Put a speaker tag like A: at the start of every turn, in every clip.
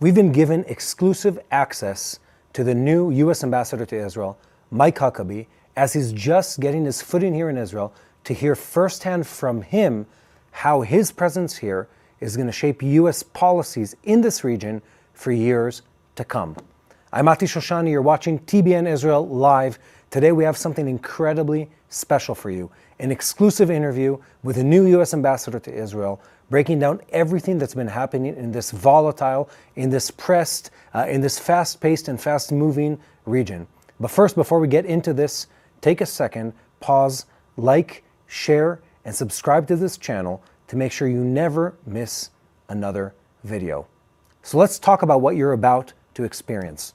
A: We've been given exclusive access to the new U.S. ambassador to Israel, Mike Huckabee, as he's just getting his footing here in Israel, to hear firsthand from him how his presence here is going to shape U.S. policies in this region for years to come. I'm Mati Shoshani, you're watching TBN Israel Live. Today we have something incredibly special for you, an exclusive interview with a new U.S. ambassador to Israel, breaking down everything that's been happening in this volatile, in this pressed, in this fast-paced and fast-moving region. But first, before we get into this, take a second, pause, like, share, and subscribe to this channel to make sure you never miss another video. So let's talk about what you're about to experience.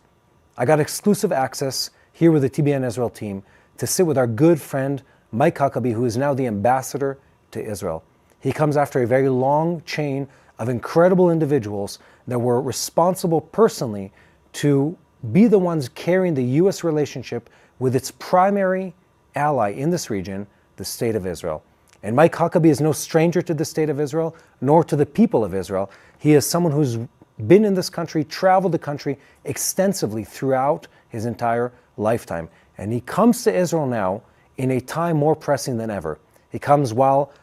A: I got exclusive access here with the TBN Israel team to sit with our good friend Mike Huckabee, who is now the ambassador to Israel. He comes after a very long chain of incredible individuals that were responsible personally to be the ones carrying the U.S. relationship with its primary ally in this region, the State of Israel. And Mike Huckabee is no stranger to the State of Israel, nor to the people of Israel. He is someone who's been in this country, traveled the country extensively throughout his entire lifetime. And he comes to Israel now in a time more pressing than ever. He comes while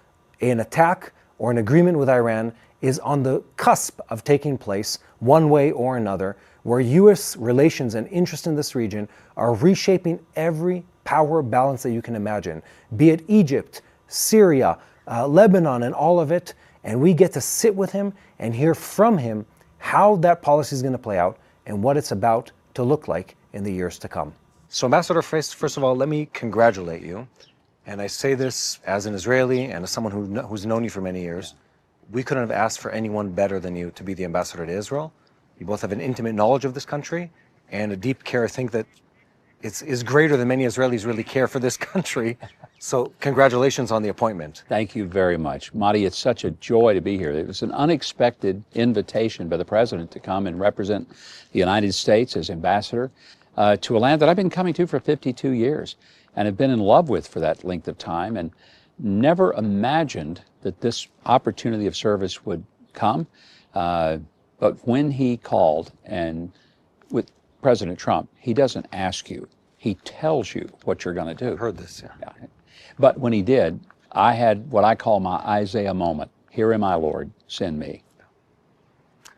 A: an attack or an agreement with Iran is on the cusp of taking place one way or another, where U.S. relations and interest in this region are reshaping every power balance that you can imagine, be it Egypt, Syria, Lebanon, and all of it. And we get to sit with him and hear from him how that policy is going to play out and what it's about to look like in the years to come. So Ambassador, first of all, let me congratulate you. And I say this as an Israeli and as someone who's known you for many years. We couldn't have asked for anyone better than you to be the ambassador to Israel. You both have an intimate knowledge of this country and a deep care. I think that is greater than many Israelis really care for this country. So congratulations on the appointment.
B: Thank you very much. Mati, it's such a joy to be here. It was an unexpected invitation by the president to come and represent the United States as ambassador to a land that I've been coming to for 52 years. And have been in love with for that length of time, and never imagined that this opportunity of service would come. But when he called, and with President Trump, he doesn't ask you, he tells you what you're going to do.
A: I've heard this, yeah.
B: But when he did, I had what I call my Isaiah moment. Here am I, Lord, send me.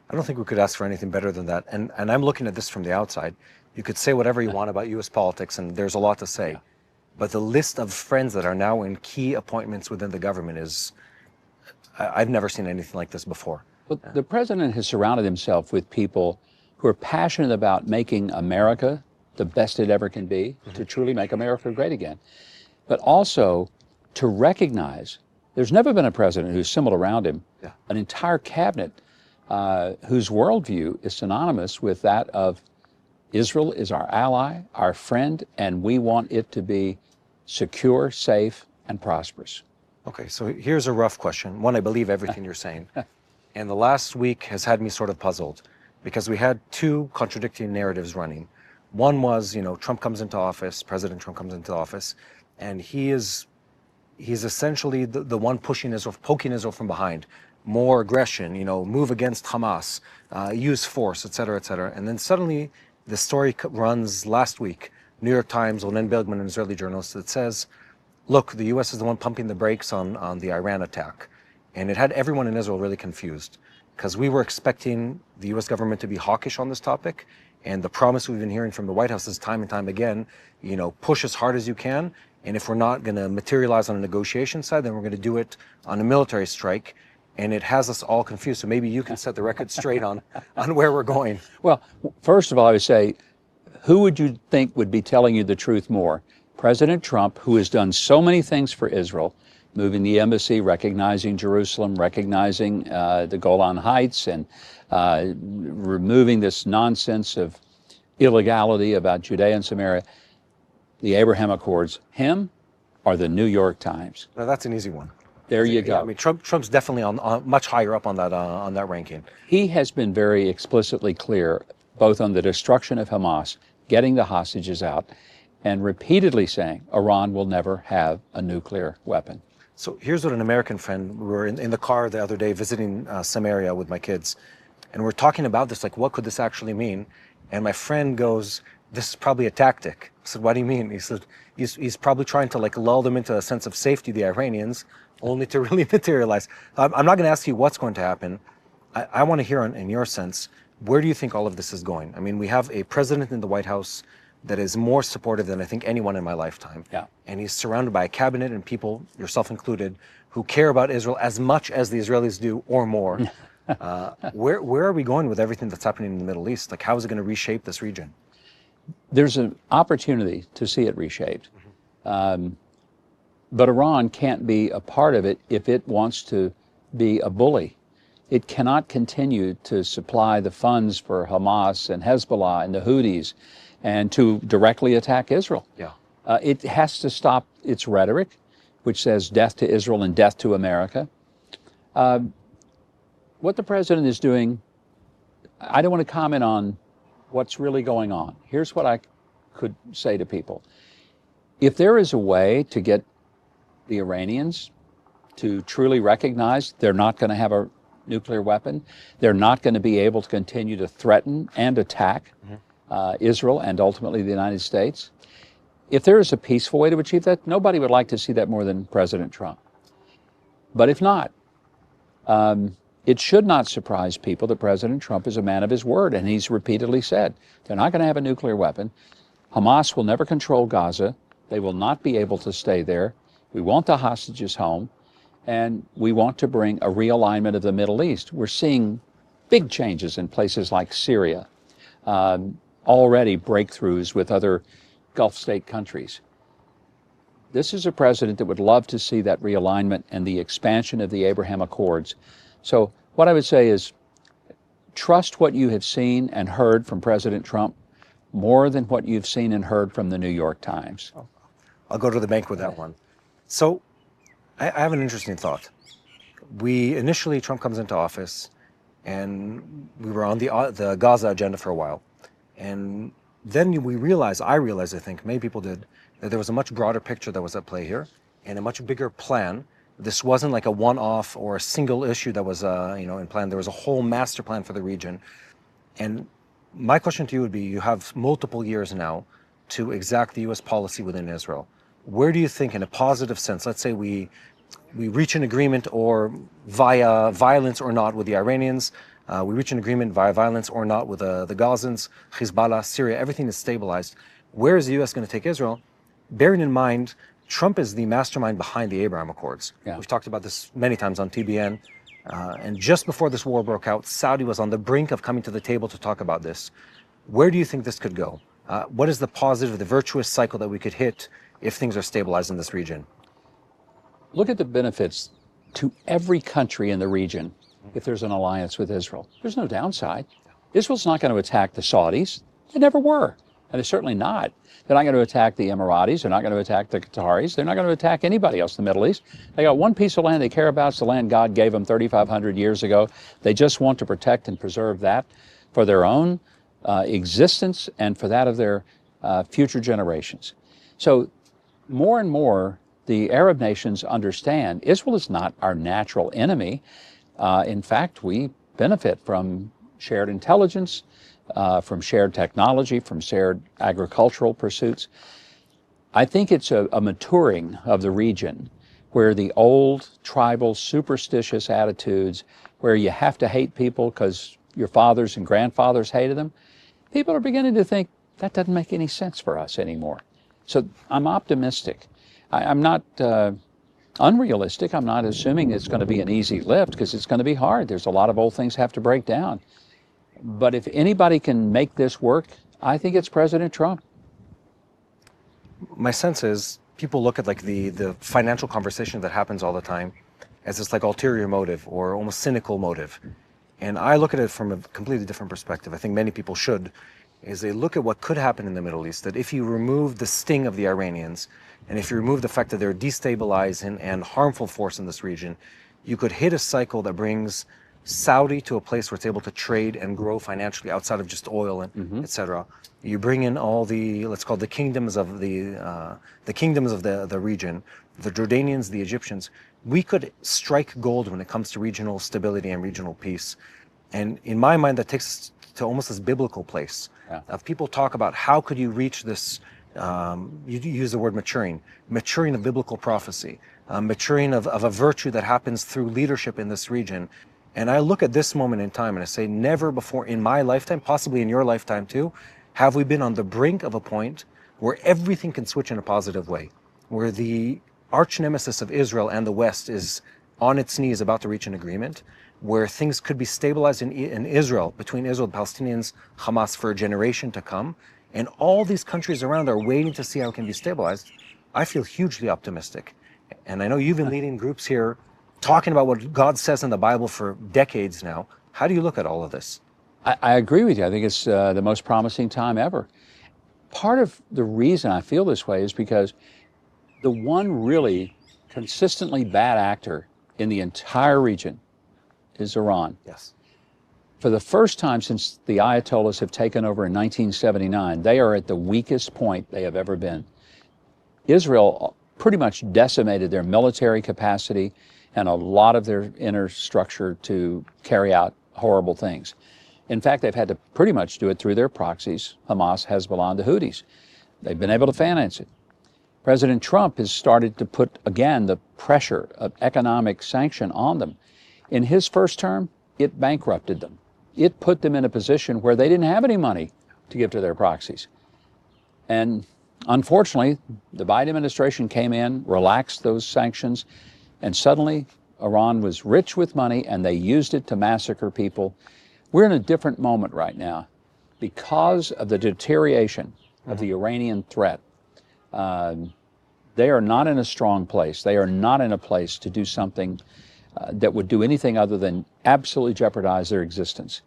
A: I don't think we could ask for anything better than that. And I'm looking at this from the outside. You could say whatever you want about U.S. politics, and there's a lot to say. Yeah. But the list of friends that are now in key appointments within the government is, I've never seen anything like this before.
B: Well, the president has surrounded himself with people who are passionate about making America the best it ever can be, to truly make America great again. But also to recognize there's never been a president who's assembled around him an entire cabinet whose worldview is synonymous with that of Israel is our ally, our friend, and we want it to be secure, safe, and prosperous.
A: Okay, so here's a rough question. One, I believe everything you're saying. And the last week has had me sort of puzzled because we had two contradicting narratives running. One was, Trump comes into office, President Trump comes into office, and he's essentially the one pushing Israel, poking Israel from behind. More aggression, move against Hamas, use force, et cetera, et cetera. And then suddenly the story runs last week, New York Times, Onen Bergman, an Israeli journalist, that says, look, the U.S. is the one pumping the brakes on the Iran attack. And it had everyone in Israel really confused because we were expecting the U.S. government to be hawkish on this topic. And the promise we've been hearing from the White House is time and time again, push as hard as you can. And if we're not going to materialize on a negotiation side, then we're going to do it on a military strike. And it has us all confused. So maybe you can set the record straight on where we're going.
B: Well, first of all, I would say, who would you think would be telling you the truth more? President Trump, who has done so many things for Israel, moving the embassy, recognizing Jerusalem, recognizing the Golan Heights, and removing this nonsense of illegality about Judea and Samaria, the Abraham Accords, him or the New York Times?
A: Now, that's an easy one.
B: There you go.
A: Yeah, I mean, Trump's definitely on much higher up on that ranking.
B: He has been very explicitly clear, both on the destruction of Hamas, getting the hostages out, and repeatedly saying Iran will never have a nuclear weapon.
A: So here's what an American friend, we were in the car the other day visiting Samaria with my kids, and we're talking about this, like, what could this actually mean? And my friend goes, this is probably a tactic. I said, what do you mean? He said, he's probably trying to like lull them into a sense of safety, the Iranians, only to really materialize. I'm not going to ask you what's going to happen. I want to hear in your sense, where do you think all of this is going? I mean, we have a president in the White House that is more supportive than I think anyone in my lifetime.
B: Yeah.
A: And he's surrounded by a cabinet and people, yourself included, who care about Israel as much as the Israelis do or more. Where are we going with everything that's happening in the Middle East? Like, how is it going to reshape this region?
B: There's an opportunity to see it reshaped. But Iran can't be a part of it if it wants to be a bully. It cannot continue to supply the funds for Hamas and Hezbollah and the Houthis and to directly attack Israel.
A: Yeah.
B: It has to stop its rhetoric, which says death to Israel and death to America. What the president is doing, I don't want to comment on what's really going on. Here's what I could say to people. If there is a way to get the Iranians to truly recognize they're not going to have a nuclear weapon, they're not going to be able to continue to threaten and attack Israel and ultimately the United States. If there is a peaceful way to achieve that, nobody would like to see that more than President Trump. But if not, it should not surprise people that President Trump is a man of his word, and he's repeatedly said they're not going to have a nuclear weapon. Hamas will never control Gaza. They will not be able to stay there. We want the hostages home, and we want to bring a realignment of the Middle East. We're seeing big changes in places like Syria, already breakthroughs with other Gulf state countries. This is a president that would love to see that realignment and the expansion of the Abraham Accords. So what I would say is trust what you have seen and heard from President Trump more than what you've seen and heard from the New York Times.
A: I'll go to the bank with that one. So I have an interesting thought. Initially, Trump comes into office, and we were on the Gaza agenda for a while. And then I realized, I think, many people did, that there was a much broader picture that was at play here, and a much bigger plan. This wasn't like a one-off or a single issue that was, in plan. There was a whole master plan for the region. And my question to you would be, you have multiple years now to exact the U.S. policy within Israel. Where do you think, in a positive sense, let's say we reach an agreement or via violence or not with the Iranians, we reach an agreement via violence or not with the Gazans, Hezbollah, Syria, everything is stabilized. Where is the U.S. going to take Israel? Bearing in mind, Trump is the mastermind behind the Abraham Accords. Yeah. We've talked about this many times on TBN. And just before this war broke out, Saudi was on the brink of coming to the table to talk about this. Where do you think this could go? What is the positive, the virtuous cycle that we could hit if things are stabilized in this region?
B: Look at the benefits to every country in the region if there's an alliance with Israel. There's no downside. Israel's not going to attack the Saudis. They never were. And they're certainly not. They're not going to attack the Emiratis. They're not going to attack the Qataris. They're not going to attack anybody else in the Middle East. They got one piece of land they care about. It's the land God gave them 3,500 years ago. They just want to protect and preserve that for their own existence and for that of their future generations. So more and more, the Arab nations understand Israel is not our natural enemy. In fact, we benefit from shared intelligence, from shared technology, from shared agricultural pursuits. I think it's a maturing of the region where the old tribal superstitious attitudes where you have to hate people because your fathers and grandfathers hated them, people are beginning to think that doesn't make any sense for us anymore. So I'm optimistic. I'm not unrealistic. I'm not assuming it's going to be an easy lift because it's going to be hard. There's a lot of old things have to break down. But if anybody can make this work, I think it's President Trump.
A: My sense is people look at like the financial conversation that happens all the time as this like ulterior motive or almost cynical motive. And I look at it from a completely different perspective. I think many people should, is they look at what could happen in the Middle East, that if you remove the sting of the Iranians, and if you remove the fact that they're destabilizing and harmful force in this region, you could hit a cycle that brings Saudi to a place where it's able to trade and grow financially outside of just oil and et cetera. You bring in all the, let's call it the kingdoms of the region, the Jordanians, the Egyptians. We could strike gold when it comes to regional stability and regional peace. And in my mind, that takes us to almost this biblical place.
B: Yeah.
A: Of people talk about how could you reach this, you use the word maturing of biblical prophecy, maturing of a virtue that happens through leadership in this region. And I look at this moment in time and I say, never before in my lifetime, possibly in your lifetime too, have we been on the brink of a point where everything can switch in a positive way, where the arch nemesis of Israel and the West is on its knees about to reach an agreement, where things could be stabilized in Israel, between Israel, the Palestinians, Hamas for a generation to come, and all these countries around are waiting to see how it can be stabilized. I feel hugely optimistic. And I know you've been leading groups here talking about what God says in the Bible for decades now. How do you look at all of this?
B: I agree with you. I think it's the most promising time ever. Part of the reason I feel this way is because the one really consistently bad actor in the entire region is Iran.
A: Yes.
B: For the first time since the Ayatollahs have taken over in 1979, they are at the weakest point they have ever been. Israel pretty much decimated their military capacity and a lot of their inner structure to carry out horrible things. In fact, they've had to pretty much do it through their proxies, Hamas, Hezbollah, and the Houthis. They've been able to finance it. President Trump has started to put, again, the pressure of economic sanction on them. In his first term, it bankrupted them. It put them in a position where they didn't have any money to give to their proxies. And unfortunately, the Biden administration came in, relaxed those sanctions, and suddenly Iran was rich with money and they used it to massacre people. We're in a different moment right now because of the deterioration of the Iranian threat. They are not in a strong place. They are not in a place to do something that would do anything other than absolutely jeopardize their existence.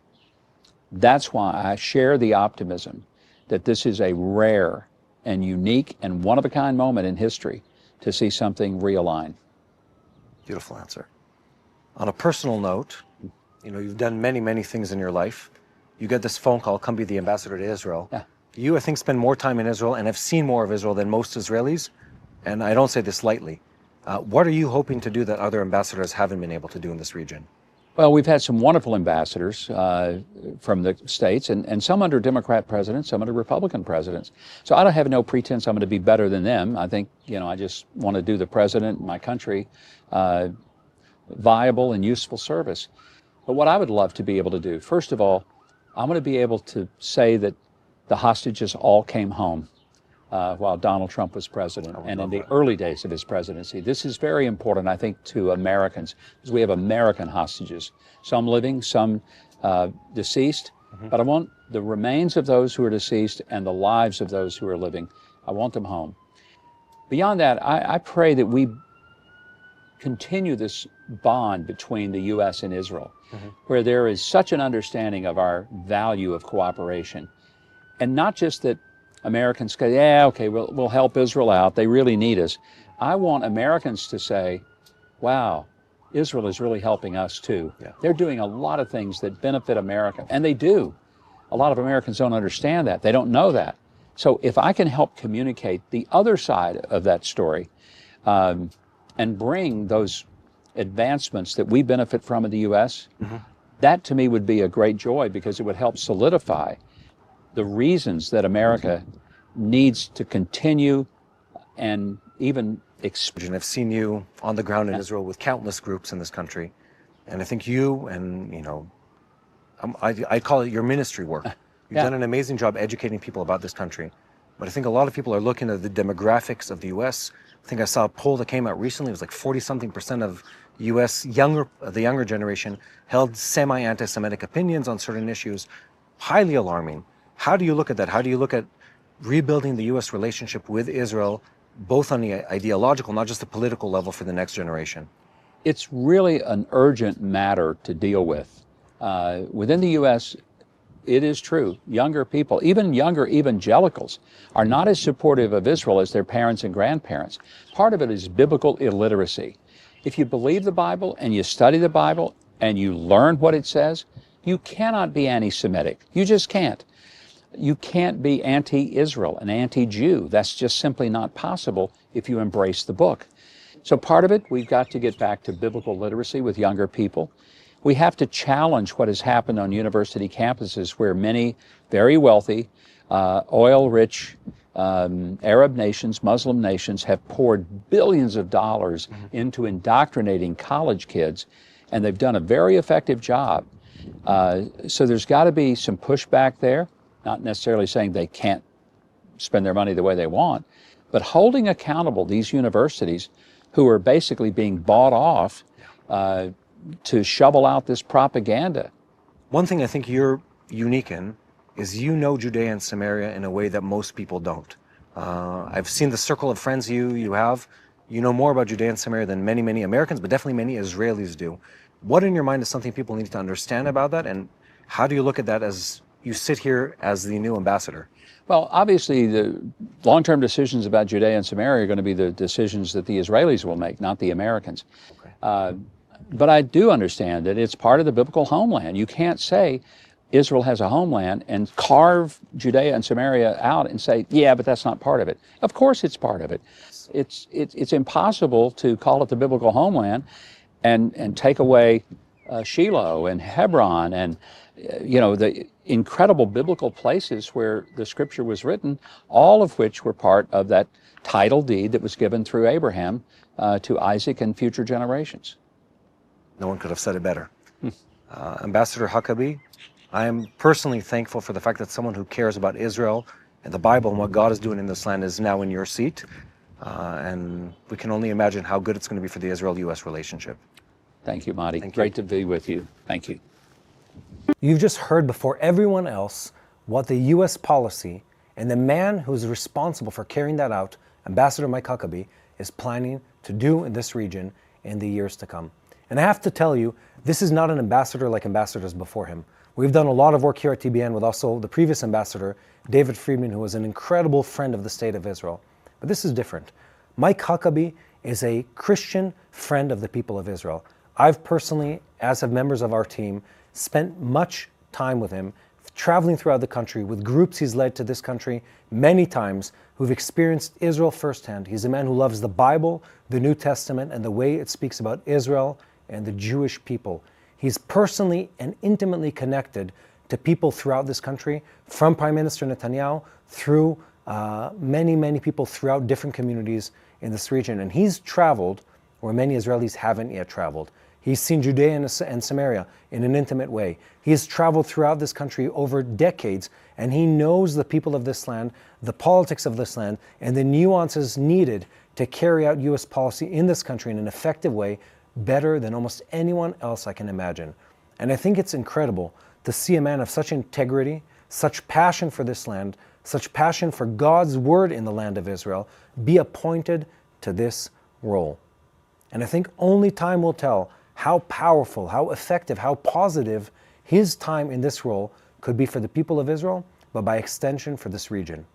B: That's why I share the optimism that this is a rare and unique and one-of-a-kind moment in history to see something realign.
A: Beautiful answer. On a personal note, you know, you've done many, many things in your life. You get this phone call, come be the ambassador to Israel.
B: Yeah.
A: You, I think, spend more time in Israel and have seen more of Israel than most Israelis. And I don't say this lightly. What are you hoping to do that other ambassadors haven't been able to do in this region?
B: Well, we've had some wonderful ambassadors from the states, and some under Democrat presidents, some under Republican presidents. So I don't have no pretense I'm going to be better than them. I think, you know, I just want to do the president and my country viable and useful service. But what I would love to be able to do, first of all, I'm going to be able to say that the hostages all came home while Donald Trump was president and in the early days of his presidency. This is very important, I think, to Americans, because we have American hostages, some living, some deceased. But I want the remains of those who are deceased and the lives of those who are living, I want them home. Beyond that, I pray that we continue this bond between the U.S. and Israel, where there is such an understanding of our value of cooperation. And not just that Americans say, yeah, okay, we'll help Israel out. They really need us. I want Americans to say, wow, Israel is really helping us too. Yeah. They're doing a lot of things that benefit America, and they do. A lot of Americans don't understand that. They don't know that. So if I can help communicate the other side of that story and bring those advancements that we benefit from in the U.S., that to me would be a great joy, because it would help solidify the reasons that America needs to continue and even expand.
A: I've seen you on the ground in Israel with countless groups in this country, and I think you and, you know, I call it your ministry work. You've done an amazing job educating people about this country, but I think a lot of people are looking at the demographics of the U.S. I think I saw a poll that came out recently. It was like 40-something% of U.S. the younger generation held semi-anti-Semitic opinions on certain issues. Highly alarming. How do you look at that? How do you look at rebuilding the U.S. relationship with Israel, both on the ideological, not just the political level, for the next generation?
B: It's really an urgent matter to deal with. Within the U.S., it is true, younger people, even younger evangelicals, are not as supportive of Israel as their parents and grandparents. Part of it is biblical illiteracy. If you believe the Bible and you study the Bible and you learn what it says, you cannot be anti-Semitic. You just can't. You can't be anti-Israel and anti-Jew. That's just simply not possible if you embrace the book. So part of it, we've got to get back to biblical literacy with younger people. We have to challenge what has happened on university campuses where many very wealthy, oil-rich Arab nations, Muslim nations have poured billions of dollars into indoctrinating college kids, and they've done a very effective job. So there's got to be some pushback there, not necessarily saying they can't spend their money the way they want, but holding accountable these universities who are basically being bought off to shovel out this propaganda.
A: One thing I think you're unique in is you know Judea and Samaria in a way that most people don't. I've seen the circle of friends you have. You know more about Judea and Samaria than many, many Americans, but definitely many Israelis do. What in your mind is something people need to understand about that, and how do you look at that as you sit here as the new ambassador?
B: Well, obviously, the long-term decisions about Judea and Samaria are going to be the decisions that the Israelis will make, not the Americans. Okay. But I do understand that it's part of the biblical homeland. You can't say Israel has a homeland and carve Judea and Samaria out and say, yeah, but that's not part of it. Of course it's part of it. It's impossible to call it the biblical homeland and take away Shiloh and Hebron and the incredible biblical places where the scripture was written, all of which were part of that title deed that was given through Abraham to Isaac and future generations.
A: No one could have said it better. Ambassador Huckabee, I am personally thankful for the fact that someone who cares about Israel and the Bible and what God is doing in this land is now in your seat. And we can only imagine how good it's going to be for the Israel-U.S. relationship.
B: Thank you, Mati.
A: Thank you.
B: Great to be with you. Thank you.
A: You've just heard before everyone else what the U.S. policy and the man who's responsible for carrying that out, Ambassador Mike Huckabee, is planning to do in this region in the years to come. And I have to tell you, this is not an ambassador like ambassadors before him. We've done a lot of work here at TBN with also the previous ambassador, David Friedman, who was an incredible friend of the State of Israel. But this is different. Mike Huckabee is a Christian friend of the people of Israel. I've personally, as have members of our team, spent much time with him, traveling throughout the country with groups he's led to this country many times who've experienced Israel firsthand. He's a man who loves the Bible, the New Testament, and the way it speaks about Israel and the Jewish people. He's personally and intimately connected to people throughout this country, from Prime Minister Netanyahu through many, many people throughout different communities in this region. And he's traveled where many Israelis haven't yet traveled. He's seen Judea and Samaria in an intimate way. He has traveled throughout this country over decades, and he knows the people of this land, the politics of this land, and the nuances needed to carry out U.S. policy in this country in an effective way better than almost anyone else I can imagine. And I think it's incredible to see a man of such integrity, such passion for this land, such passion for God's word in the land of Israel, be appointed to this role. And I think only time will tell how powerful, how effective, how positive his time in this role could be for the people of Israel, but by extension for this region.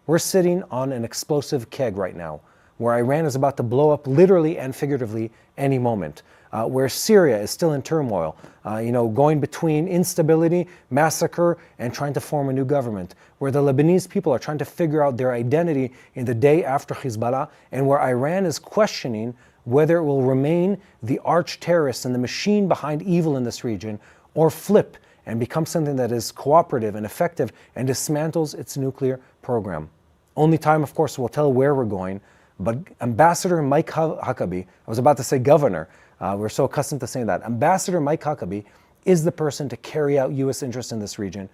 A: We're sitting on an explosive keg right now, where Iran is about to blow up literally and figuratively any moment, where Syria is still in turmoil, going between instability, massacre, and trying to form a new government, where the Lebanese people are trying to figure out their identity in the day after Hezbollah, and where Iran is questioning whether it will remain the arch-terrorist and the machine behind evil in this region, or flip and become something that is cooperative and effective and dismantles its nuclear program. Only time, of course, will tell where we're going, but Ambassador Mike Huckabee, I was about to say governor, we're so accustomed to saying that. Ambassador Mike Huckabee is the person to carry out U.S. interests in this region.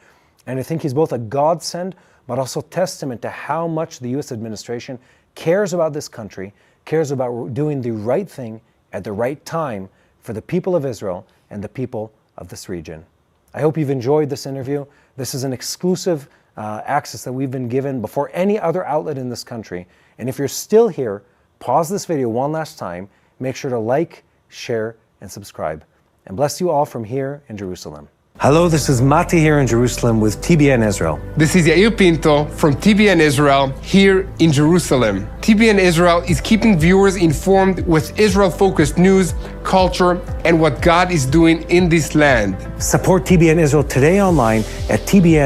A: And I think he's both a godsend, but also testament to how much the U.S. administration cares about this country, cares about doing the right thing at the right time for the people of Israel and the people of this region. I hope you've enjoyed this interview. This is an exclusive access that we've been given before any other outlet in this country. And if you're still here, pause this video one last time, make sure to like, share, and subscribe. And bless you all from here in Jerusalem. Hello, this is Mati here in Jerusalem with TBN Israel.
C: This is Yair Pinto from TBN Israel here in Jerusalem. TBN Israel is keeping viewers informed with Israel-focused news, culture, and what God is doing in this land.
A: Support TBN Israel today online at TBN.